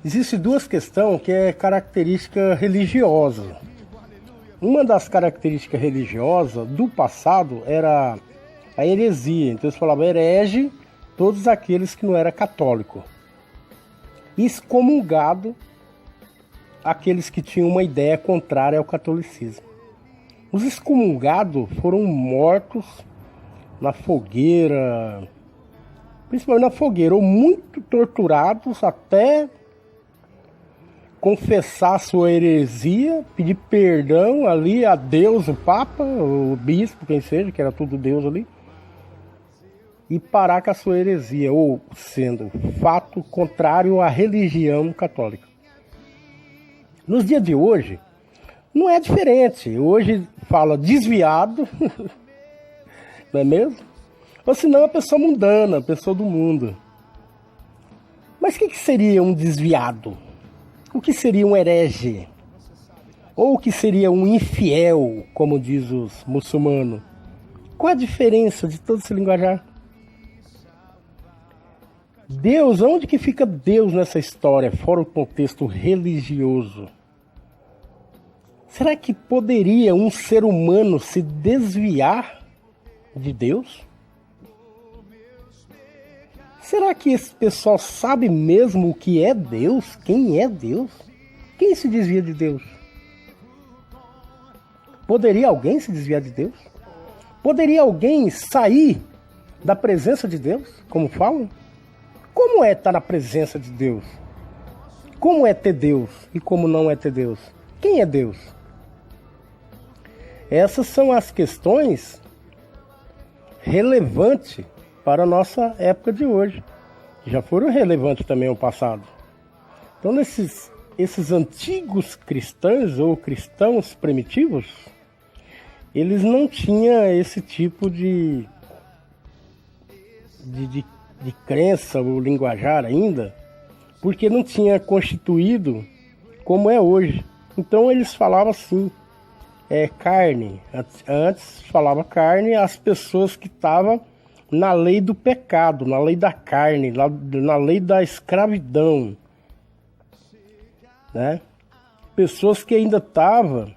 Existem duas questões que é característica religiosa. Uma das características religiosas do passado era a heresia. Então eles falavam herege todos aqueles que não eram católicos. Excomungado aqueles que tinham uma ideia contrária ao catolicismo. Os excomungados foram mortos na fogueira, principalmente na fogueira, ou muito torturados até confessar sua heresia, pedir perdão ali a Deus, o Papa, o Bispo, quem seja, que era tudo Deus ali, e parar com a sua heresia, ou sendo fato contrário à religião católica. Nos dias de hoje, não é diferente. Hoje fala desviado, não é mesmo? Ou senão a pessoa mundana, a pessoa do mundo. Mas o que seria um desviado? O que seria um herege? Ou o que seria um infiel, como diz os muçulmanos? Qual a diferença de todo esse linguajar? Deus, onde que fica Deus nessa história, fora o contexto religioso? Será que poderia um ser humano se desviar de Deus? Será que esse pessoal sabe mesmo o que é Deus? Quem é Deus? Quem se desvia de Deus? Poderia alguém se desviar de Deus? Poderia alguém sair da presença de Deus, como falam? Como é estar na presença de Deus? Como é ter Deus e como não é ter Deus? Quem é Deus? Essas são as questões relevantes para a nossa época de hoje. Já foram relevantes também no passado. Então, esses antigos cristãos ou cristãos primitivos, eles não tinham esse tipo de crença ou linguajar ainda, porque não tinha constituído como é hoje. Então eles falavam assim, carne. Antes falava carne as pessoas que estavam na lei do pecado, na lei da carne, na lei da escravidão, né? Pessoas que ainda estavam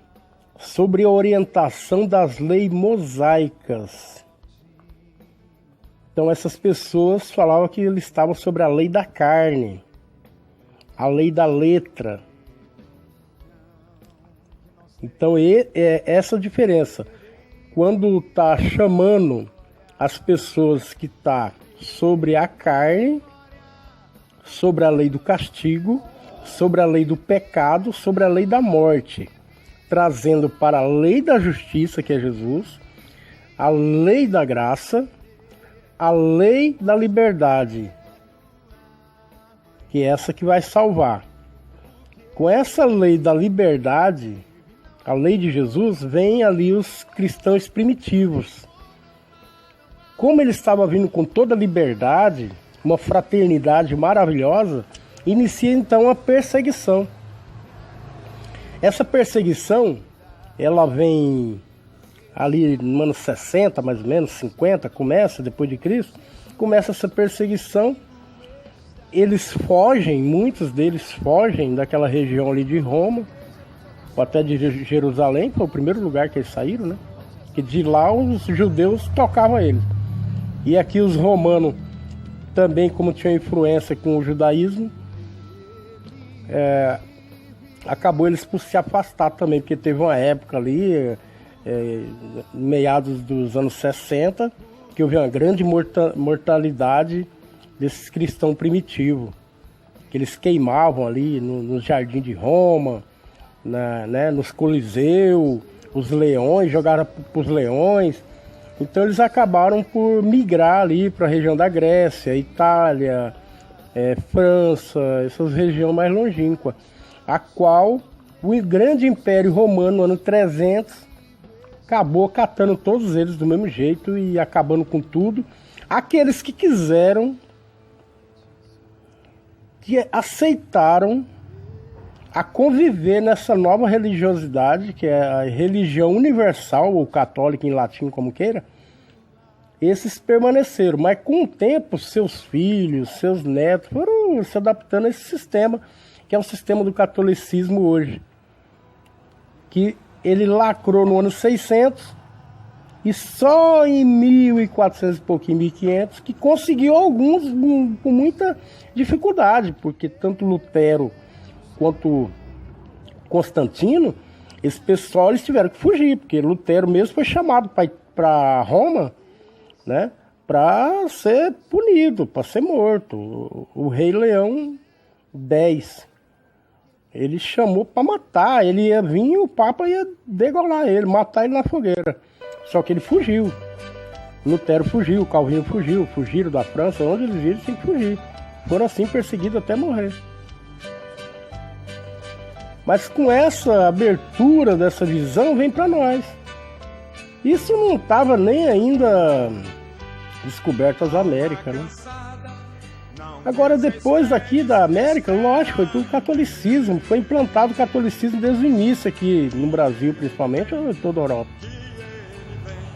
sobre a orientação das leis mosaicas. Então essas pessoas falavam que eles estavam sobre a lei da carne, a lei da letra. Então é essa a diferença. Quando está chamando as pessoas que estão sobre a carne, sobre a lei do castigo, sobre a lei do pecado, sobre a lei da morte, trazendo para a lei da justiça, que é Jesus, a lei da graça, a lei da liberdade, que é essa que vai salvar. Com essa lei da liberdade, a lei de Jesus, vem ali os cristãos primitivos. Como ele estava vindo com toda a liberdade, uma fraternidade maravilhosa, inicia então a perseguição. Essa perseguição, ela vem ali no ano 60, mais ou menos, 50, começa depois de Cristo, começa essa perseguição. Eles fogem, muitos deles fogem daquela região ali de Roma, ou até de Jerusalém, que foi o primeiro lugar que eles saíram, né? Que de lá os judeus tocavam eles. E aqui os romanos também, como tinham influência com o judaísmo, acabou eles por se afastar também, porque teve uma época ali, meados dos anos 60, que houve uma grande mortalidade desses cristãos primitivos, que eles queimavam ali no jardim de Roma, nos Coliseus, os leões, jogaram para os leões. Então eles acabaram por migrar ali para a região da Grécia, Itália, França, essas regiões mais longínquas, a qual o grande Império Romano, no ano 300, acabou catando todos eles do mesmo jeito e acabando com tudo. Aqueles que quiseram, que aceitaram a conviver nessa nova religiosidade, que é a religião universal, ou católica em latim, como queira, esses permaneceram. Mas com o tempo, seus filhos, seus netos foram se adaptando a esse sistema que é o sistema do catolicismo hoje. Que ele lacrou no ano 600 e só em 1400 e pouquinho, 1500, que conseguiu alguns com muita dificuldade, porque tanto Lutero quanto Constantino, esse pessoal eles tiveram que fugir, porque Lutero mesmo foi chamado para Roma, né, para ser punido, para ser morto. O rei Leão X, ele chamou para matar, ele ia vir e o Papa ia degolar ele, matar ele na fogueira. Só que ele fugiu. Lutero fugiu, Calvino fugiu, fugiram da França, onde eles viram tinham que fugir. Foram assim perseguidos até morrer. Mas com essa abertura dessa visão vem para nós. Isso não estava nem ainda descoberto as Américas, né? Agora, depois aqui da América, lógico, foi tudo catolicismo. Foi implantado o catolicismo desde o início aqui no Brasil, principalmente, ou em toda a Europa.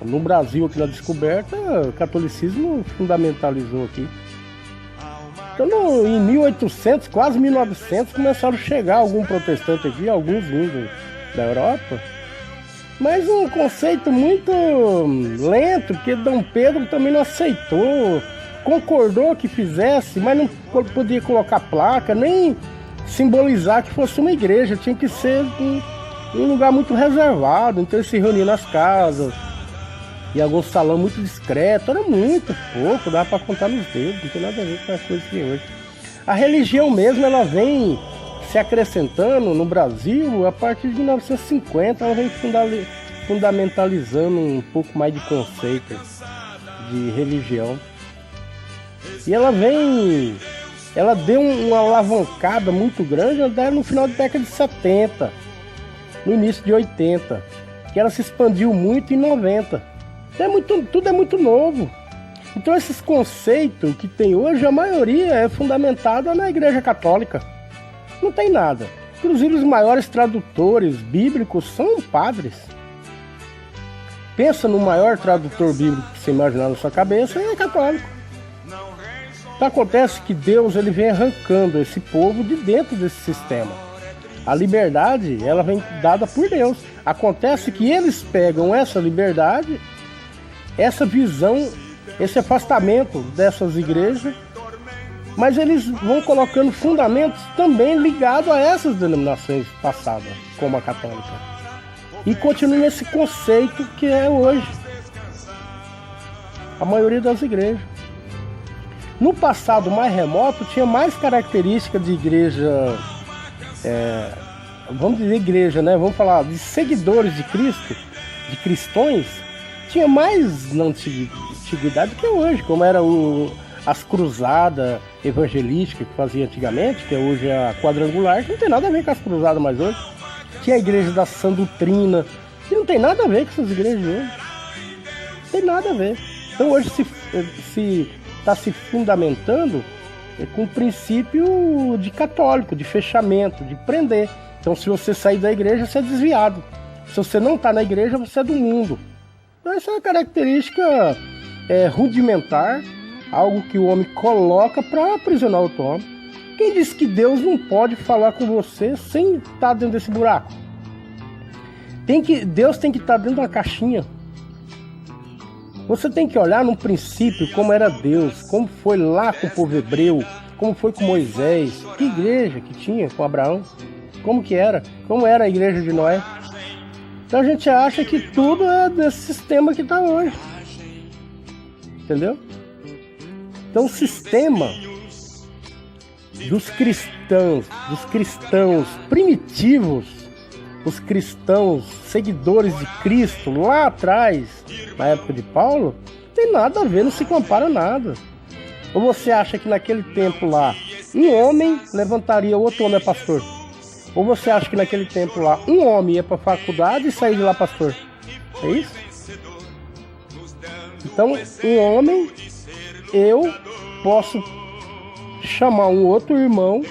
No Brasil, aqui na descoberta, o catolicismo fundamentalizou aqui. Então, em 1800, quase 1900, começaram a chegar algum protestante aqui, alguns vindo da Europa. Mas um conceito muito lento, porque Dom Pedro também não aceitou, concordou que fizesse, mas não podia colocar placa, nem simbolizar que fosse uma igreja, tinha que ser um lugar muito reservado, então eles se reuniam nas casas, e alguns salão muito discreto, era muito pouco, dava para contar nos dedos, não tem nada a ver com as coisas de hoje. A religião mesmo, ela vem se acrescentando no Brasil a partir de 1950, ela vem fundamentalizando um pouco mais de conceitos de religião. E ela deu uma alavancada muito grande até no final da década de 70, no início de 80, que ela se expandiu muito em 90. Tudo é muito novo. Então esses conceitos que tem hoje, a maioria é fundamentada na Igreja Católica. Não tem nada. Inclusive os maiores tradutores bíblicos são padres. Pensa no maior tradutor bíblico que você imaginar na sua cabeça, é católico. Então acontece que Deus ele vem arrancando esse povo de dentro desse sistema. A liberdade, ela vem dada por Deus. Acontece que eles pegam essa liberdade, essa visão, esse afastamento dessas igrejas, mas eles vão colocando fundamentos também ligados a essas denominações passadas, como a católica. E continua nesse conceito que é hoje a maioria das igrejas. No passado mais remoto, tinha mais características de igreja, vamos dizer igreja, né? Vamos falar de seguidores de Cristo, de cristãos, tinha mais na antiguidade do que hoje, como era as cruzadas evangelísticas que fazia antigamente, que hoje é a quadrangular, que não tem nada a ver com as cruzadas mais hoje. Tinha a igreja da Sã Doutrina, que não tem nada a ver com essas igrejas de hoje. Não tem nada a ver. Então hoje se está se fundamentando com o princípio de católico, de fechamento, de prender. Então se você sair da igreja, você é desviado. Se você não está na igreja, você é do mundo. Então essa é uma característica rudimentar, algo que o homem coloca para aprisionar o homem. Quem disse que Deus não pode falar com você sem estar dentro desse buraco? Deus tem que estar dentro de uma caixinha. Você tem que olhar no princípio como era Deus, como foi lá com o povo hebreu, como foi com Moisés, que igreja que tinha com Abraão, como era a igreja de Noé. Então a gente acha que tudo é desse sistema que está hoje. Entendeu? Então o sistema dos cristãos primitivos, os cristãos seguidores de Cristo lá atrás, na época de Paulo, não tem nada a ver, não se compara nada. Ou você acha que naquele tempo lá, um homem levantaria, outro homem é pastor? Ou você acha que naquele tempo lá, um homem ia para a faculdade e saía de lá pastor? É isso? Então, um homem, eu posso chamar um outro irmão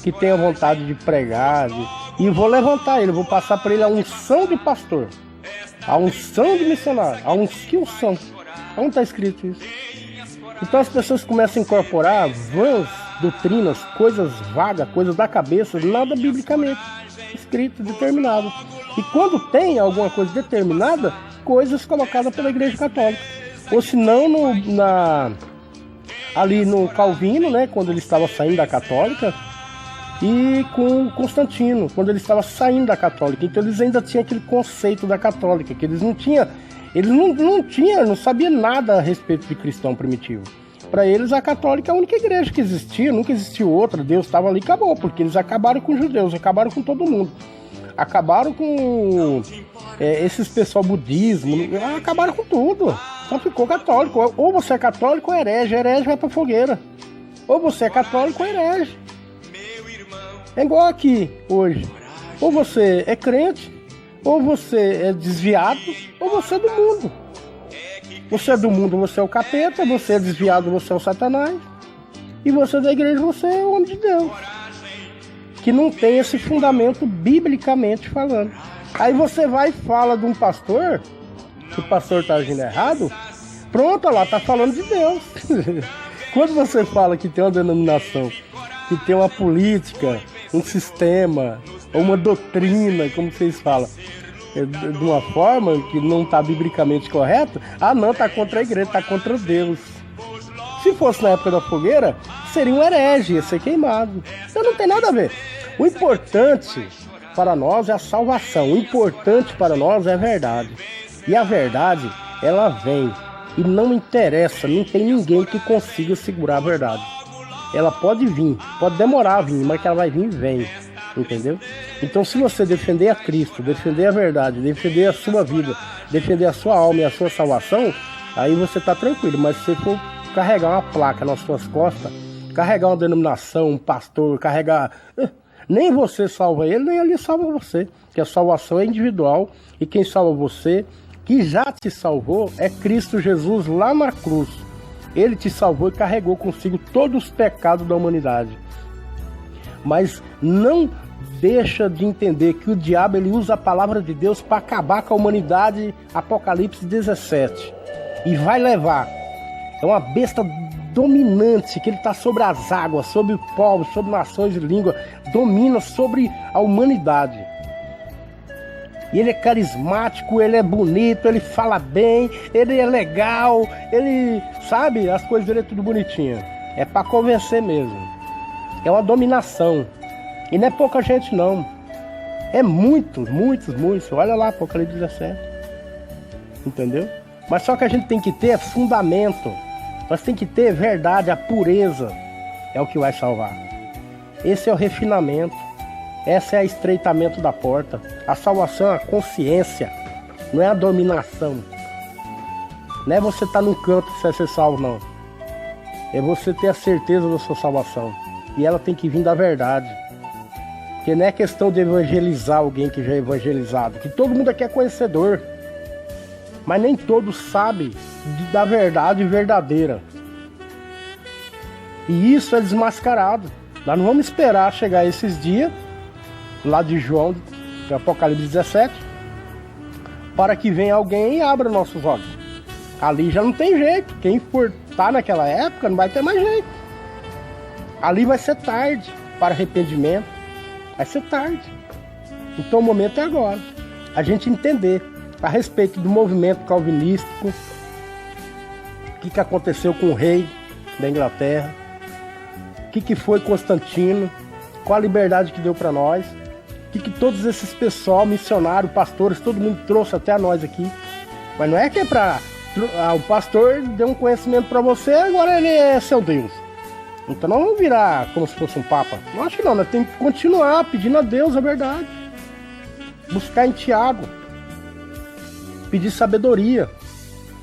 que tenha vontade de pregar e vou levantar ele, vou passar para ele a unção de pastor, a unção de missionário, a unção. Onde está escrito isso? Então as pessoas começam a incorporar vãs doutrinas, coisas vagas, coisas da cabeça, nada biblicamente escrito, determinado. E quando tem alguma coisa determinada, coisas colocadas pela Igreja Católica. Ou se não, ali no Calvino, né, quando ele estava saindo da Católica, e com Constantino, quando ele estava saindo da Católica. Então eles ainda tinham aquele conceito da Católica, que eles não tinham, não sabiam nada a respeito de cristão primitivo. Para eles a Católica é a única igreja que existia, nunca existiu outra, Deus estava ali e acabou, porque eles acabaram com os judeus, acabaram com todo mundo. Acabaram com esses pessoal budismo, acabaram com tudo, só ficou católico. Ou você é católico ou herege, herege vai pra fogueira. Ou você é católico ou herege. É igual aqui hoje, ou você é crente, ou você é desviado, ou você é do mundo. Você é do mundo, você é o capeta, você é desviado, você é o Satanás, e você é da igreja, você é o homem de Deus, que não tem esse fundamento biblicamente falando. Aí você vai e fala de um pastor, que o pastor está agindo errado, pronto, lá está falando de Deus. Quando você fala que tem uma denominação, que tem uma política, um sistema, ou uma doutrina, como vocês falam, de uma forma que não está biblicamente correto, não, está contra a igreja, está contra Deus. Se fosse na época da fogueira, seria um herege, ia ser queimado. Então não tem nada a ver. O importante para nós é a salvação, o importante para nós é a verdade. E a verdade, ela vem, e não interessa, não tem ninguém que consiga segurar a verdade. Ela pode vir, pode demorar a vir, mas que ela vai vir, vem. Entendeu? Então se você defender a Cristo, defender a verdade, defender a sua vida, defender a sua alma e a sua salvação, aí você está tranquilo. Mas se você for carregar uma placa nas suas costas, carregar uma denominação, um pastor, nem você salva ele, nem ele salva você, porque a salvação é individual, e quem salva você, que já te salvou, é Cristo Jesus lá na cruz. Ele te salvou e carregou consigo todos os pecados da humanidade. Mas não deixa de entender que o diabo ele usa a palavra de Deus para acabar com a humanidade, Apocalipse 17. E vai levar. É uma besta dominante, que ele está sobre as águas, sobre povos, sobre nações e línguas, domina sobre a humanidade. E ele é carismático, ele é bonito, ele fala bem, ele é legal, ele sabe, as coisas dele é tudo bonitinho. É para convencer mesmo. É uma dominação. E não é pouca gente não. É muitos. Olha lá, Apocalipse 17. Entendeu? Mas só que a gente tem que ter fundamento. Nós tem que ter verdade, a pureza. É o que vai salvar. Esse é o refinamento. Esse é o estreitamento da porta. A salvação é a consciência. Não é a dominação. Não é você estar num canto e você ser salvo, não. É você ter a certeza da sua salvação. E ela tem que vir da verdade. Porque não é questão de evangelizar alguém que já é evangelizado. Que todo mundo aqui é conhecedor. Mas nem todos sabem da verdade verdadeira. E isso é desmascarado. Nós não vamos esperar chegar esses dias, lá de João, de Apocalipse 17, para que venha alguém e abra nossos olhos. Ali já não tem jeito. Quem for estar naquela época não vai ter mais jeito. Ali vai ser tarde para arrependimento. Vai ser tarde. Então o momento é agora. A gente entender a respeito do movimento calvinístico, o que aconteceu com o rei da Inglaterra, o que foi Constantino, qual a liberdade que deu para nós, o que todos esses pessoal, missionários, pastores, todo mundo trouxe até a nós aqui. Mas não é que é para... o pastor deu um conhecimento para você, agora ele é seu Deus. Então nós vamos virar como se fosse um papa. Não acho que não, nós temos que continuar pedindo a Deus a verdade. Buscar em Tiago. Pedir sabedoria.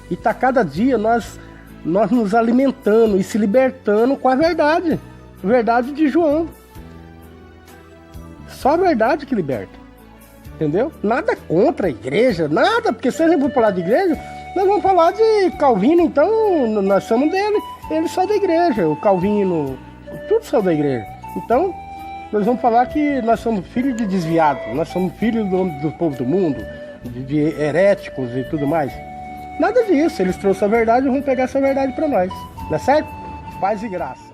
E tá cada dia nós nos alimentando e se libertando com a verdade. A verdade de João. Só a verdade que liberta. Entendeu? Nada contra a igreja, nada, porque se a gente for falar de igreja, nós vamos falar de Calvino, então nós somos dele. Ele sai da igreja, o Calvino, tudo saiu da igreja. Então, nós vamos falar que nós somos filhos de desviados, nós somos filhos do povo do mundo, de heréticos e tudo mais. Nada disso, eles trouxeram a verdade e vão pegar essa verdade para nós. Não é certo? Paz e graça.